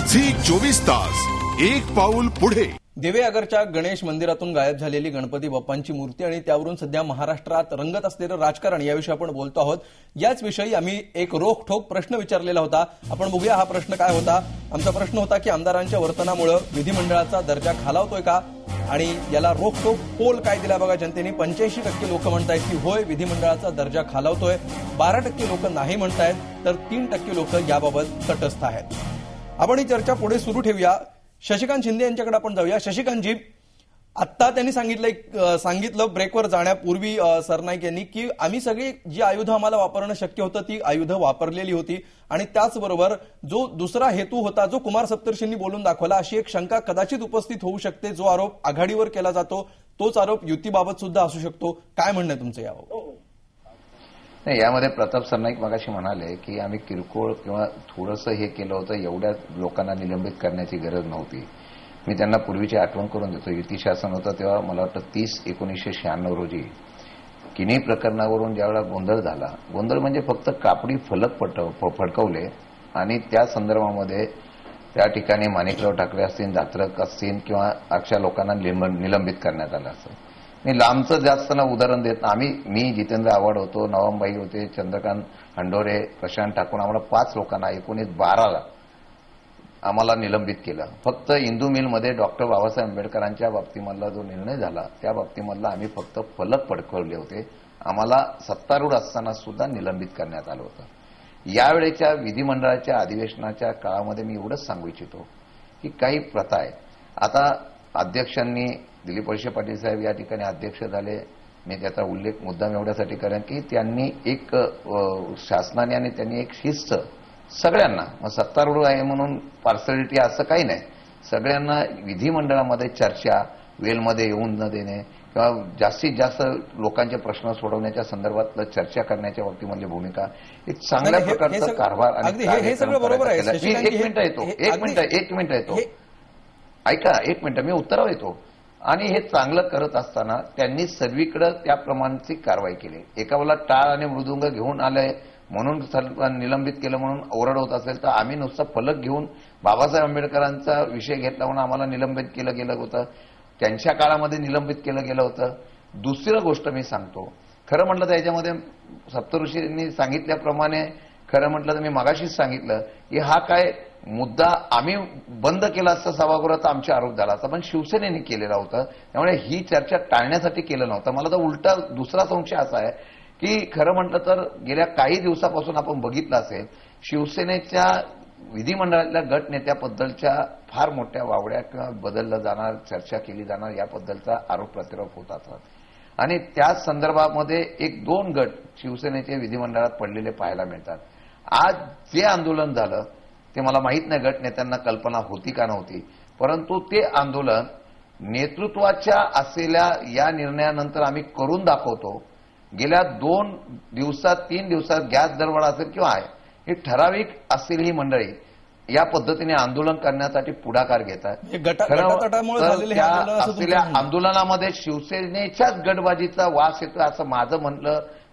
Zee 24 तास एक पाऊल पुढे। दिवेआगरच्या गणेश मंदिरातून गायब झालेली गणपती बाप्पांची मूर्ती आणि त्यावरून सध्या महाराष्ट्रात रंगत असलेलं राजकारण याविषयी आपण बोलतो आहोत। याच विषयी आम्ही एक रोखठोक प्रश्न विचारलेला होता। आपण बघूया हा प्रश्न काय होता। आमचा प्रश्न होता की आमदारांच्या वर्तनामुळे विधिमंडळाचा दर्जा खालावतोय का, आणि याला रोखठोक पोल काय दिला बघा जनतेने। 85% लोक म्हणतायत की होय विधिमंडळाचा दर्जा खालावतोय, 12% लोक नाही म्हणतायत, तर 3% लोक याबाबत तटस्थ आहेत। आपण ही चर्चा पुढे सुरू ठेवूया। शशिकांत शिंदे यांच्याकडे आपण जाऊया। शशिकांतजी, आता त्यांनी सांगितलं ब्रेकवर जाण्यापूर्वी सरनाईक यांनी की आम्ही सगळी जी आयुधं आम्हाला वापरणं शक्य होतं ती आयुधं वापरलेली होती, आणि त्याचबरोबर जो दुसरा हेतू होता जो कुमार सप्तर्षींनी बोलून दाखवला, अशी एक शंका कदाचित उपस्थित होऊ शकते। जो आरोप आघाडीवर केला जातो तोच आरोप युतीबाबत सुद्धा असू शकतो। काय म्हणणं आहे तुमचं याबाबत? नाही, यामध्ये प्रताप सरनाईक मगाशी म्हणाले की आम्ही किरकोळ किंवा थोडंसं हे केलं होतं, एवढ्या लोकांना निलंबित करण्याची गरज नव्हती। मी त्यांना पूर्वीची आठवण करून देतो। युती शासन होतं तेव्हा मला वाटतं 30/1996 रोजी किनी प्रकरणावरून ज्यावेळेला गोंधळ झाला, गोंधळ म्हणजे फक्त कापडी फलक फडकवले आणि त्या संदर्भामध्ये त्या ठिकाणी माणिकराव ठाकरे असतील, जात्रक असतील किंवा अशा लोकांना निलंबित करण्यात आलं असं। मी लांबचं जास्त ना उदाहरण देत मी जितेंद्र आव्हाड होतो, नवामबाई होते, चंद्रकांत हंडोरे, प्रशांत ठाकूर, आम्हाला 5 लोकांना 1912ला आम्हाला निलंबित केलं। फक्त इंदू मिलमध्ये डॉक्टर बाबासाहेब आंबेडकरांच्या बाबतीमधला जो निर्णय झाला त्या बाबतीमधला आम्ही फक्त फलक फडकवले होते, आम्हाला सत्तारूढ असताना सुद्धा निलंबित करण्यात आलं होतं। यावेळेच्या विधिमंडळाच्या अधिवेशनाच्या काळामध्ये मी एवढंच सांगू इच्छितो की काही प्रथा आहे। आता अध्यक्षांनी, दिलीप वळसे पाटील साहेब या ठिकाणी अध्यक्ष झाले, मी त्याचा उल्लेख मुद्दाम एवढ्यासाठी करेन की त्यांनी एक शासनाने आणि त्यांनी एक शिस्त सगळ्यांना, मग सत्तारूढ आहे म्हणून पार्सलिटी असं काही नाही, सगळ्यांना विधिमंडळामध्ये चर्चा वेलमध्ये येऊन न देणे किंवा जास्तीत जास्त लोकांचे प्रश्न सोडवण्याच्या संदर्भात चर्चा करण्याच्या बाबतीमधली भूमिका, एक चांगल्या प्रकारचा कारभार आणि हे सगळं बरोबर आहे। एक मिनिट येतो ऐका, एक मिनिट मी उत्तरावर येतो। आणि हे चांगलं करत असताना त्यांनी सर्वीकडे त्या प्रमाणाची कारवाई केली। एका वेळेला टाळ आणि मृदुंग घेऊन आलंय म्हणून निलंबित केलं म्हणून ओरड होत असेल तर आम्ही नुसतं फलक घेऊन बाबासाहेब आंबेडकरांचा विषय घेतला म्हणून आम्हाला निलंबित केलं गेलं होतं, त्यांच्या काळामध्ये निलंबित केलं गेलं होतं। दुसरी गोष्ट मी सांगतो, खरं म्हटलं तर याच्यामध्ये सप्तऋषींनी सांगितल्याप्रमाणे खरं म्हटलं तर मी मगाशीच सांगितलं की हा काय मुद्दा आम्ही बंद केला असता सभागृहात आमचा आरोप झाला असता, पण शिवसेनेने केलेला होता, त्यामुळे ही चर्चा टाळण्यासाठी केलं नव्हतं। मला तर उलटा दुसरा संशय असा आहे की खरं म्हटलं तर गेल्या काही दिवसापासून आपण बघितलं असेल शिवसेनेच्या विधिमंडळातल्या गटनेत्याबद्दलच्या फार मोठ्या वावड्या किंवा बदललं जाणार, चर्चा केली जाणार याबद्दलचा आरोप प्रत्यारोप होत असतात, आणि त्या संदर्भामध्ये 1-2 गट शिवसेनेचे विधिमंडळात पडलेले पाहायला मिळतात। आज जे आंदोलन झालं ते मला माहीत नाही गटनेत्यांना कल्पना होती का नव्हती, परंतु ते आंदोलन नेतृत्वाच्या असलेल्या या निर्णयानंतर आम्ही करून दाखवतो। गेल्या 2 दिवसात 3 दिवसात गॅस दरवाढ असेल किंवा आहे, ही ठराविक असलेली ही मंडळी या पद्धतीने आंदोलन करण्यासाठी पुढाकार घेतात। असलेल्या आंदोलनामध्ये शिवसेनेच्याच गटबाजीचा वास येतोय असं माझं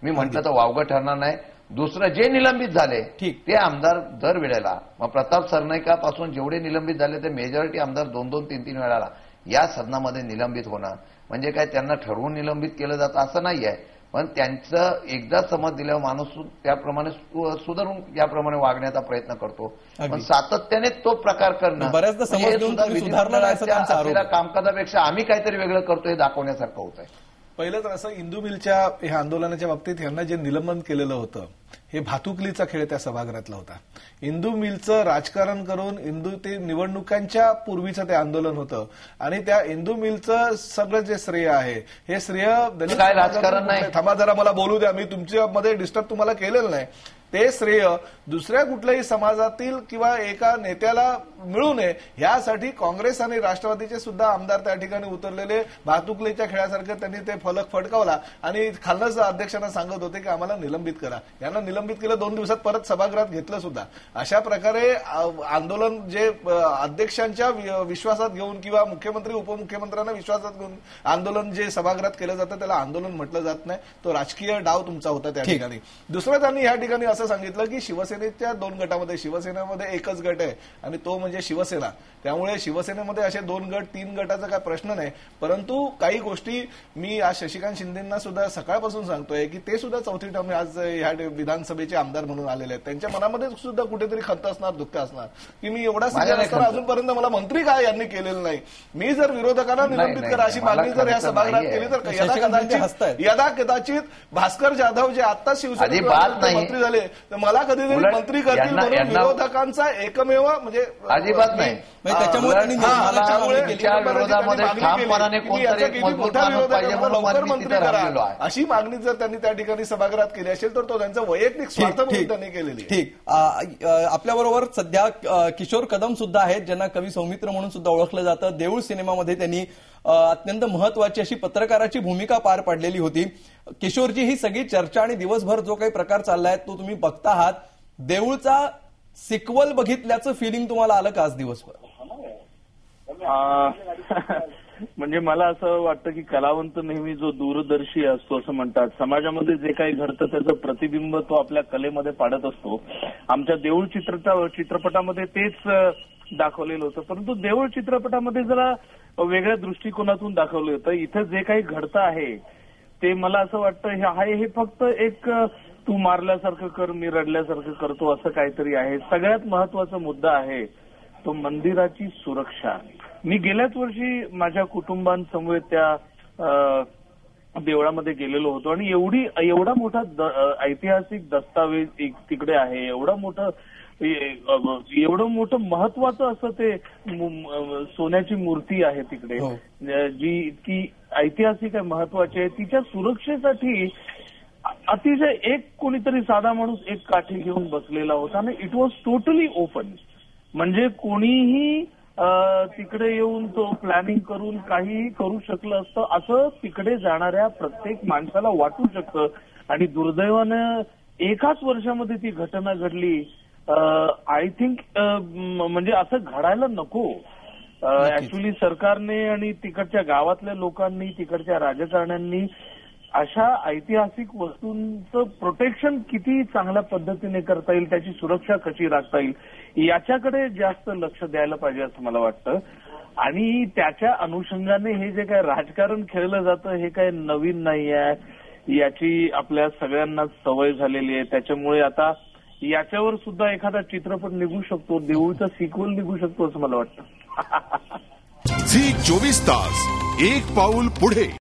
मी म्हटलं तर वावगं ठरणार नाही। दुसरं, जे निलंबित झाले ते आमदार दर वेळेला, मग प्रताप सरनाईकापासून जेवढे निलंबित झाले ते मेजॉरिटी आमदार 2-2, 3-3 वेळाला या सदनामध्ये निलंबित होणं म्हणजे काय त्यांना ठरवून निलंबित केलं जातं असं नाही आहे, पण त्यांचं एकदा समज दिल्यावर माणूस त्याप्रमाणे सुधारून याप्रमाणे वागण्याचा प्रयत्न करतो, पण सातत्याने तो प्रकार करणं बऱ्याचदा कामकाजापेक्षा आम्ही काहीतरी वेगळं करतोय दाखवण्यासारखं होत आहे। पहिलं तर असं इंदू मिलच्या ह्या आंदोलनाच्या बाबतीत यांना जे निलंबन केलेलं होतं हे भातुकलीचा खेळ त्या सभागृहातला होता। इंदू मिलचं राजकारण करून ते निवडणुकांच्या पूर्वीचं ते आंदोलन होतं, आणि त्या इंदू मिलचं सगळं जे श्रेय आहे हे श्रेय काय राजकारण नाही। थांबा जरा, मला बोलू द्या, मी तुमच्यामध्ये डिस्टर्ब तुम्हाला केलेलं नाही। ते श्रेय दुसऱ्या कुठल्याही समाजातील किंवा एका नेत्याला मिळू नये यासाठी काँग्रेस आणि राष्ट्रवादीचे सुद्धा आमदार त्या ठिकाणी उतरलेले भातुकलीच्या खेळासारखं त्यांनी ते फलक फडकावला आणि खालनच अध्यक्षांना सांगत होते की आम्हाला निलंबित करा। यांना निलंबित केलं, 2 दिवसात परत सभागृहात घेतलं सुद्धा। अशा प्रकारे आंदोलन जे अध्यक्षांच्या विश्वासात घेऊन किंवा मुख्यमंत्री उपमुख्यमंत्र्यांना विश्वासात घेऊन आंदोलन जे सभागृहात केलं जातं त्याला आंदोलन म्हटलं जात नाही, तो राजकीय डाव तुमचा होता त्या ठिकाणी। दुसरं त्यांनी या ठिकाणी असं सांगितलं की शिवसेनेच्या 2 गटामध्ये, शिवसेनेमध्ये एकच गट आहे आणि तो म्हणजे शिवसेना, त्यामुळे शिवसेनेमध्ये असे 2 गट 3 गटाचा काय प्रश्न नाही. परंतु काही गोष्टी मी आज शशिकांत शिंदेंना सुद्धा सकाळपासून सांगतोय की ते सुद्धा चौथी टर्म आज ह्या विधानसभेचे आमदार म्हणून आलेले आहेत. त्यांच्या मनामध्ये सुद्धा कुठेतरी खंत असणार, दुःख असणार की मी एवढा सिनियर असताना अजूनपर्यंत मला मंत्री काय यांनी केलेलं नाही. मी जर विरोधकांना निलंबित करा अशी मागणी जर या सभागृहात केली तर यदा कदाचित भास्कर जाधव जे आता शिवसेनेचे मंत्री झाले तर मला कधीतरी मंत्री करतील म्हणून विरोधकांचा एकमेव म्हणजे अजिबात नाही. लवकर मंत्री करा अशी मागणी जर त्यांनी त्या ठिकाणी सभागृहात केली असेल तर तो त्यांचा वैयक्तिक स्वार्थ म्हणून त्यांनी केलेली. ठीक. आपल्याबरोबर सध्या किशोर कदम सुद्धा आहेत, ज्यांना कवी सौमित्र म्हणून सुद्धा ओळखलं जातं. देऊळ सिनेमामध्ये त्यांनी अत्यंत महत्वाची अशी पत्रकाराची भूमिका पार पाडलेली होती. किशोरजी, ही सगळी चर्चा आणि दिवसभर जो काही प्रकार चाललाय तो तुम्ही बघता आहात. देऊळचा सिक्वल बघितल्याचं फिलिंग तुम्हाला आलं का आज दिवसभर? म्हणजे मला असं वाटतं की कलावंत नेहमी जो दूरदर्शी असतो असं म्हणतात, समाजामध्ये जे काही घडतं त्याचं प्रतिबिंब तो आपल्या कलेमध्ये पाडत असतो. आमच्या देऊळ चित्रपटामध्ये तेच दाखवलेलं होतं, परंतु देऊळ चित्रपटामध्ये जरा वेगळ्या दृष्टिकोनातून दाखवलं होतं. इथं जे काही घडतं आहे ते मला असं वाटतं हे फक्त एक तू मारल्यासारखं कर मी रडल्यासारखं करतो असं काहीतरी आहे. सगळ्यात महत्वाचा मुद्दा आहे तो मंदिराची सुरक्षा. मी गेल्याच वर्षी माझ्या कुटुंबांसमवेत त्या देवळामध्ये गेलेलो होतो आणि एवढा मोठा ऐतिहासिक दस्तावेज तिकडे आहे, एवढं मोठं महत्वाचं असं ते सोन्याची मूर्ती आहे तिकडे, जी इतकी ऐतिहासिक आहे, महत्वाची आहे. तिच्या सुरक्षेसाठी अतिशय एक कोणीतरी साधा माणूस एक काठी घेऊन बसलेला होता आणि इट वॉज टोटली ओपन. म्हणजे कोणीही तिकडे येऊन तो प्लॅनिंग करून काहीही करू शकलं असतं असं तिकडे जाणाऱ्या प्रत्येक माणसाला वाटू शकतं. आणि दुर्दैवानं एकाच वर्षामध्ये ती घटना घडली. आय थिंक म्हणजे असं घडायला नको. ऍक्च्युली सरकारने आणि तिकडच्या गावातल्या लोकांनी, तिकडच्या राजकारण्यांनी अशा ऐतिहासिक वस्तूंचं प्रोटेक्शन किती चांगल्या पद्धतीने करता येईल, त्याची सुरक्षा कशी राखता येईल याच्याकडे जास्त लक्ष द्यायला पाहिजे असं मला वाटतं. आणि त्याच्या अनुषंगाने हे जे काय राजकारण खेळलं जातं हे काय नवीन नाही आहे, याची आपल्या सगळ्यांनाच सवय झालेली आहे. त्याच्यामुळे आता याच्यावर सुद्धा एखादा चित्रपट निघू शकतो, देऊळचा सिक्वल निघू शकतो असं मला वाटतं. झी 24 तास एक पाऊल पुढे.